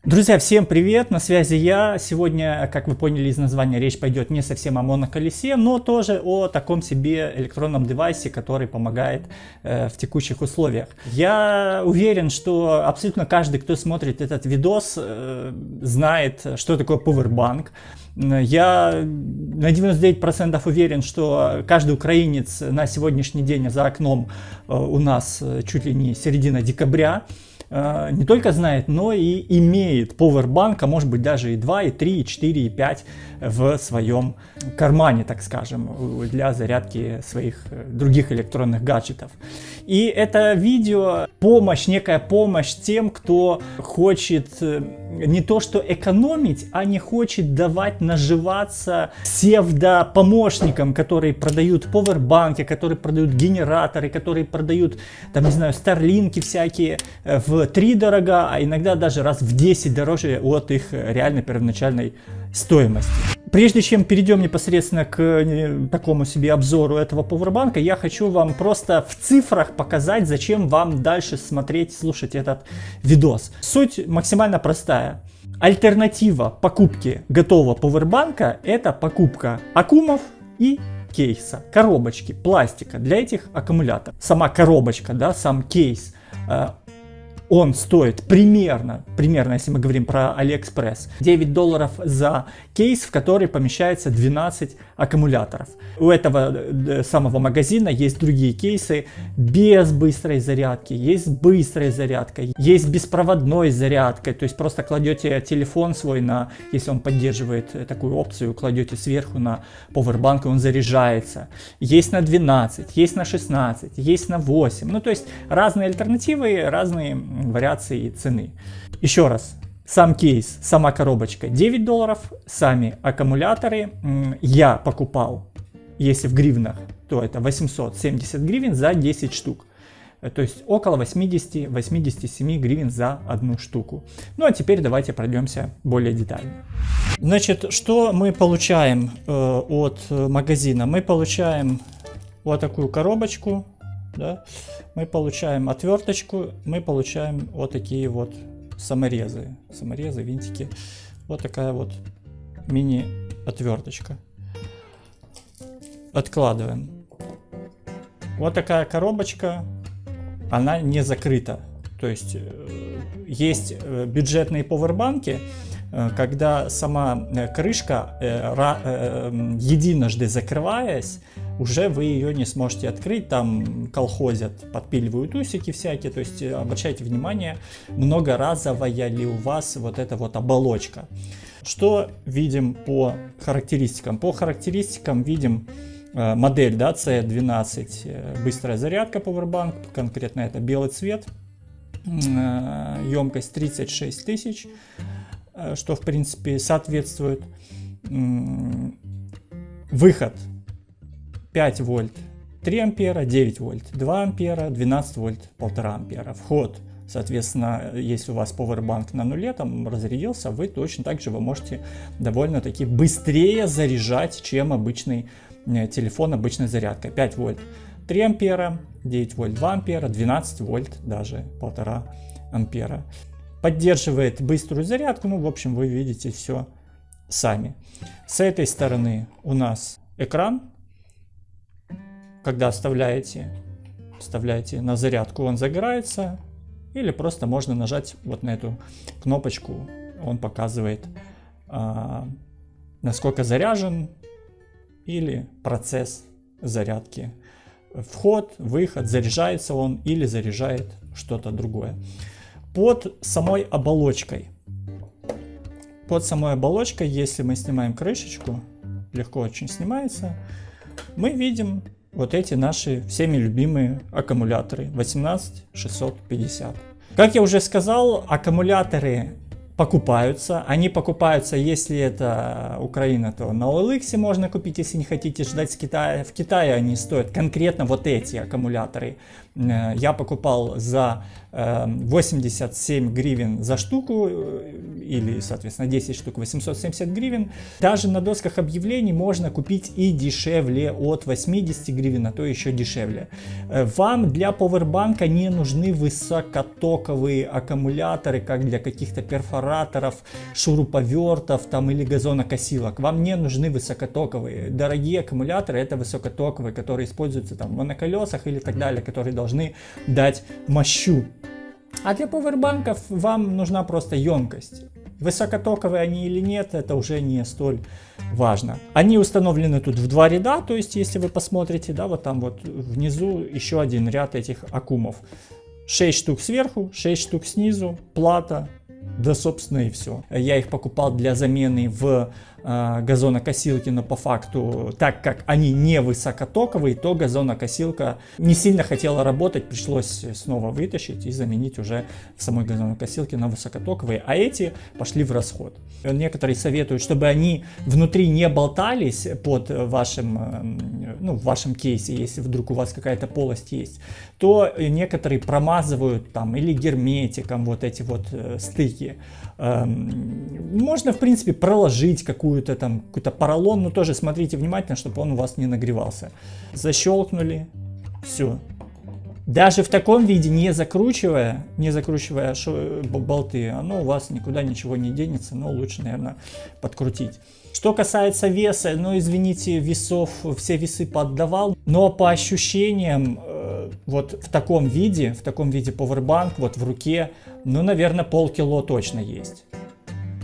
Друзья, всем привет, на связи я. Сегодня, как вы поняли из названия, речь пойдет не совсем о моноколесе, но тоже о таком себе электронном девайсе, который помогает в текущих условиях. Я уверен, что абсолютно каждый, кто смотрит этот видос, знает, что такое Powerbank. Я на 99% уверен, что каждый украинец на сегодняшний день, за окном у нас чуть ли не середина декабря, не только знает, но и имеет Powerbank, а может быть даже и 2, и 3, и 4, и 5 в своем кармане, так скажем, для зарядки своих других электронных гаджетов. И это видео помощь, некая помощь тем, кто хочет не то что экономить, а не хочет давать наживаться псевдопомощникам, которые продают Powerbank, которые продают генераторы, которые продают, там, не знаю, старлинки всякие в 3 дорого, а иногда даже раз в 10 дороже от их реальной первоначальной стоимости. Прежде чем перейдем непосредственно к такому себе обзору этого Powerbank, я хочу вам просто в цифрах показать, зачем вам дальше смотреть, слушать этот видос. Суть максимально простая. Альтернатива покупки готового Powerbank — это покупка аккумов и кейса, коробочки, пластика для этих аккумуляторов. Сама коробочка, да, сам кейс, он стоит примерно, если мы говорим про AliExpress, $9 за кейс, в который помещается 12 аккумуляторов. У этого самого магазина есть другие кейсы без быстрой зарядки, есть быстрая зарядка, есть беспроводной зарядкой, то есть просто кладете телефон свой на, если он поддерживает такую опцию, кладете сверху на Powerbank, и он заряжается. Есть на 12, есть на 16, есть на 8, ну то есть разные альтернативы, разные вариации цены. Еще раз, сам кейс, сама коробочка $9, сами аккумуляторы я покупал, если в гривнах, то это 870 гривен за 10 штук. То есть около 80-87 гривен за одну штуку. Ну а теперь давайте пройдемся более детально. Значит, что мы получаем от магазина? Мы получаем вот такую коробочку. Да? Мы получаем отверточку, мы получаем вот такие вот саморезы, винтики. Вот такая вот мини-отверточка. Откладываем. Вот такая коробочка, она не закрыта. То есть есть бюджетные повербанки, когда сама крышка, единожды закрываясь, уже вы ее не сможете открыть, там колхозят, подпиливают усики всякие, то есть обращайте внимание, многоразовая ли у вас вот эта вот оболочка. Что видим по характеристикам? По характеристикам видим модель, да, C12, быстрая зарядка Powerbank, конкретно это белый цвет, емкость 36 тысяч, что в принципе соответствует. Выход 5 вольт 3 ампера, 9 вольт 2 ампера, 12 вольт 1,5 ампера. Вход, соответственно, если у вас Powerbank на нуле, там разрядился, вы точно так же вы можете довольно-таки быстрее заряжать, чем обычный телефон, обычной зарядкой. 5 вольт 3 ампера, 9 вольт 2 ампера, 12 вольт даже 1,5 ампера. Поддерживает быструю зарядку, ну, в общем, вы видите все сами. С этой стороны у нас экран. Когда вставляете на зарядку, он загорается, или просто можно нажать вот на эту кнопочку, он показывает, насколько заряжен, или процесс зарядки. Вход, выход, заряжается он или заряжает что-то другое. Под самой оболочкой, если мы снимаем крышечку, легко очень снимается, мы видим вот эти наши всеми любимые аккумуляторы 18650. Как я уже сказал, аккумуляторы покупаются. Они покупаются, если это Украина, то на OLX можно купить, если не хотите ждать с Китая. В Китае они стоят конкретно вот эти аккумуляторы. Я покупал за 87 гривен за штуку или, соответственно, 10 штук 870 гривен. Даже на досках объявлений можно купить и дешевле, от 80 гривен, а то еще дешевле. Вам для пауэрбанка не нужны высокотоковые аккумуляторы, как для каких-то перфораторов, шуруповертов там, или газонокосилок. Вам не нужны высокотоковые. Дорогие аккумуляторы — это высокотоковые, которые используются там в моноколесах или так далее, которые должны дать мощу. А для пауэрбанков вам нужна просто емкость. Высокотоковые они или нет, это уже не столь важно. Они установлены тут в 2 ряда, то есть если вы посмотрите, да, вот там вот внизу еще один ряд этих аккумов. 6 штук сверху, 6 штук снизу, плата, да собственно и все. Я их покупал для замены в газонокосилки, но по факту, так как они не высокотоковые, то газонокосилка не сильно хотела работать, пришлось снова вытащить и заменить уже в самой газонокосилке на высокотоковые, а эти пошли в расход. Некоторые советуют, чтобы они внутри не болтались под вашим, ну, в вашем кейсе, если вдруг у вас какая-то полость есть, то некоторые промазывают там или герметиком вот эти вот стыки. Можно, в принципе, проложить какой-то поролон, но тоже смотрите внимательно, чтобы он у вас не нагревался. Защелкнули, все. Даже в таком виде, не закручивая болты, оно у вас никуда ничего не денется, но лучше, наверное, подкрутить. Что касается веса, ну, извините, весов, все весы поотдавал, но по ощущениям, вот в таком виде пауэрбанк, вот в руке, ну, наверное, полкило точно есть.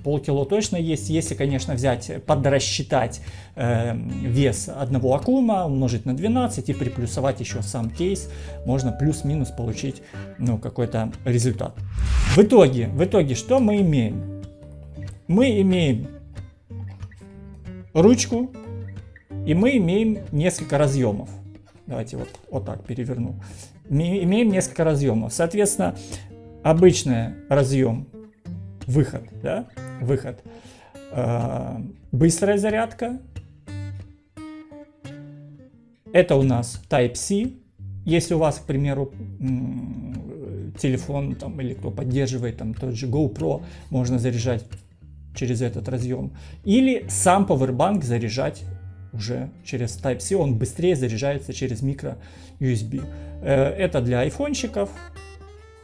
Полкило точно есть, если, конечно, подрасчитать вес одного аккума, умножить на 12 и приплюсовать еще сам кейс, можно плюс-минус получить, ну, какой-то результат. В итоге, что мы имеем? Мы имеем ручку, и мы имеем несколько разъемов. Давайте вот так переверну. Мы имеем несколько разъемов. Соответственно, обычный разъем, выход, да? Выход. Быстрая зарядка. Это у нас Type-C. Если у вас, к примеру, телефон там, или кто поддерживает там, тот же GoPro, можно заряжать через этот разъем. Или сам пауэрбанк заряжать уже через Type-C, он быстрее заряжается через микро-USB. Это для айфончиков.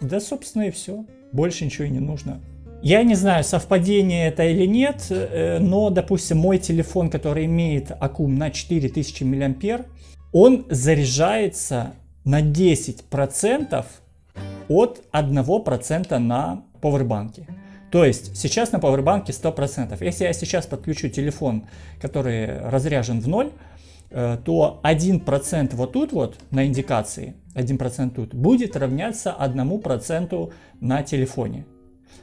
Да, собственно, и все. Больше ничего и не нужно. Я не знаю, совпадение это или нет, но, допустим, мой телефон, который имеет аккум на 4000 мА, он заряжается на 10% от 1% на пауэрбанке. То есть сейчас на пауэрбанке 100%. Если я сейчас подключу телефон, который разряжен в 0, то 1% вот тут вот на индикации, 1% тут, будет равняться 1% на телефоне.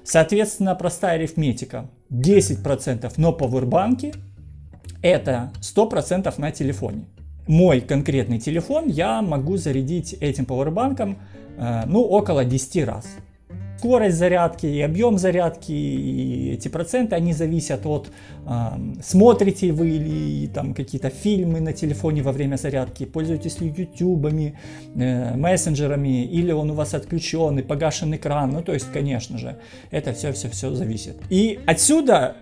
Соответственно, простая арифметика. 10% на пауэрбанке — это 100% на телефоне. Мой конкретный телефон я могу зарядить этим пауэрбанком, ну, около 10 раз. Скорость зарядки и объем зарядки, и эти проценты, они зависят от смотрите вы ли там какие-то фильмы на телефоне во время зарядки, пользуетесь ли ютубами, мессенджерами, или он у вас отключен и погашен экран. Ну, то есть, конечно же, это все зависит. И отсюда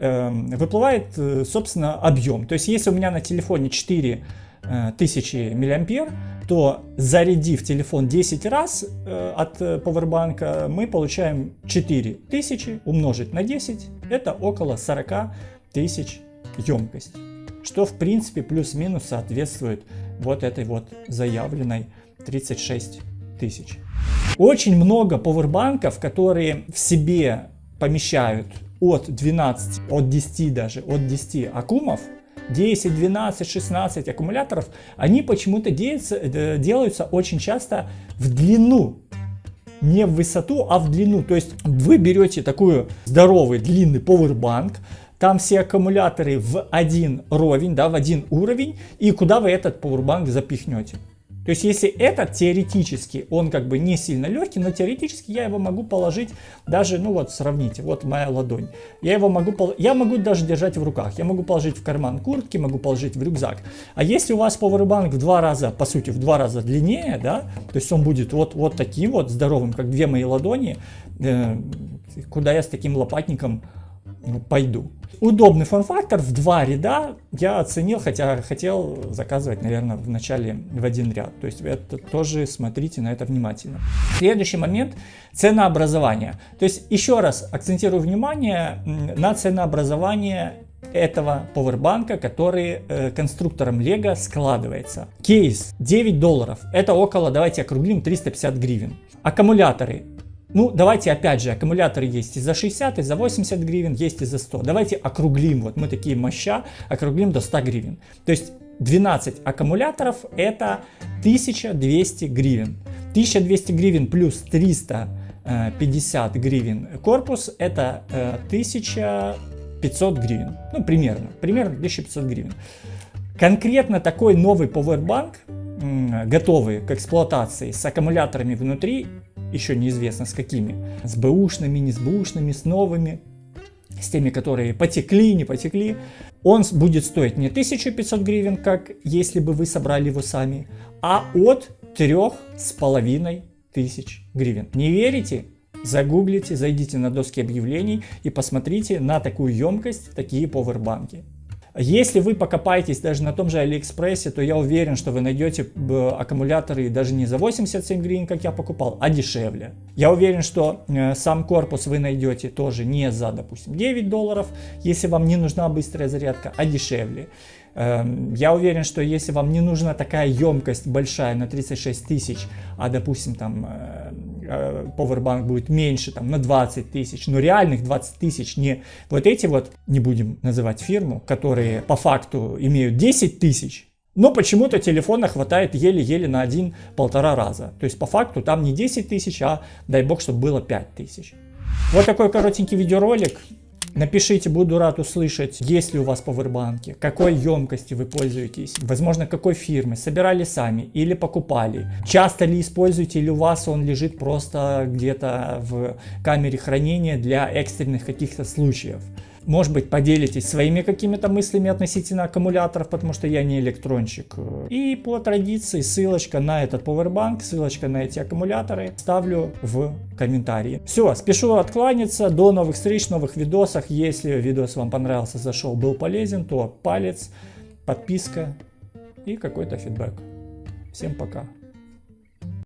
выплывает, собственно, объем. То есть, если у меня на телефоне 4000 мА, то, зарядив телефон 10 раз от пауэрбанка, мы получаем 4000 умножить на 10, это около 40 тысяч емкость. Что, в принципе, плюс-минус соответствует вот этой вот заявленной 36 тысяч. Очень много пауэрбанков, которые в себе помещают от 12, от 10 даже, от 10 аккумов, 10, 12, 16 аккумуляторов, они почему-то делаются очень часто в длину. Не в высоту, а в длину. То есть вы берете такой здоровый длинный пауэрбанк, там все аккумуляторы в один ровень, да, в один уровень, и куда вы этот пауэрбанк запихнете. То есть если этот теоретически, он как бы не сильно легкий, но теоретически я его могу положить даже, ну вот сравните, вот моя ладонь. Я могу даже держать в руках, я могу положить в карман куртки, могу положить в рюкзак. А если у вас пауэрбанк в 2 раза, по сути в 2 раза длиннее, да, то есть он будет вот таким вот здоровым, как 2 мои ладони, куда я с таким лопатником пойду. Удобный форм-фактор в 2 ряда я оценил, хотя хотел заказывать, наверное, в начале в 1 ряд. То есть это тоже смотрите на это внимательно. Следующий момент – ценообразование. То есть еще раз акцентирую внимание на ценообразование этого пауэрбанка, который конструктором Lego складывается. Кейс $9, это около, давайте округлим, 350 гривен. Аккумуляторы. Ну, давайте опять же, аккумуляторы есть и за 60, и за 80 гривен, есть и за 100. Давайте округлим, вот мы такие моща, округлим до 100 гривен. То есть 12 аккумуляторов это 1200 гривен. 1200 гривен плюс 350 гривен корпус это 1500 гривен. Ну, примерно 1500 гривен. Конкретно такой новый пауэрбанк, готовый к эксплуатации с аккумуляторами внутри, еще неизвестно с какими, с бэушными, не с бэушными, с новыми, с теми, которые потекли, не потекли, он будет стоить не 1500 гривен, как если бы вы собрали его сами, а от 3500 гривен. Не верите? Загуглите, зайдите на доски объявлений и посмотрите на такую емкость, такие пауэрбанки. Если вы покопаетесь даже на том же Алиэкспрессе, то я уверен, что вы найдете аккумуляторы даже не за 87 гривен, как я покупал, а дешевле. Я уверен, что сам корпус вы найдете тоже не за, допустим, $9, если вам не нужна быстрая зарядка, а дешевле. Я уверен, что если вам не нужна такая емкость большая на 36 тысяч, а допустим там пауэрбанк будет меньше там на 20 тысяч, но реальных 20 тысяч, не вот эти вот, не будем называть фирму, которые по факту имеют 10 тысяч, но почему-то телефона хватает еле-еле на 1-1,5 раза. То есть по факту там не 10 тысяч, а дай бог, чтобы было 5 тысяч. Вот такой коротенький видеоролик. Напишите, буду рад услышать, есть ли у вас пауэрбанки, какой емкости вы пользуетесь, возможно, какой фирмы, собирали сами или покупали, часто ли используете, или у вас он лежит просто где-то в камере хранения для экстренных каких-то случаев. Может быть, поделитесь своими какими-то мыслями относительно аккумуляторов, потому что я не электронщик. И по традиции ссылочка на этот пауэрбанк, ссылочка на эти аккумуляторы ставлю в комментарии. Все, спешу откланяться. До новых встреч, новых видосах. Если видос вам понравился, зашел, был полезен, то палец, подписка и какой-то фидбэк. Всем пока.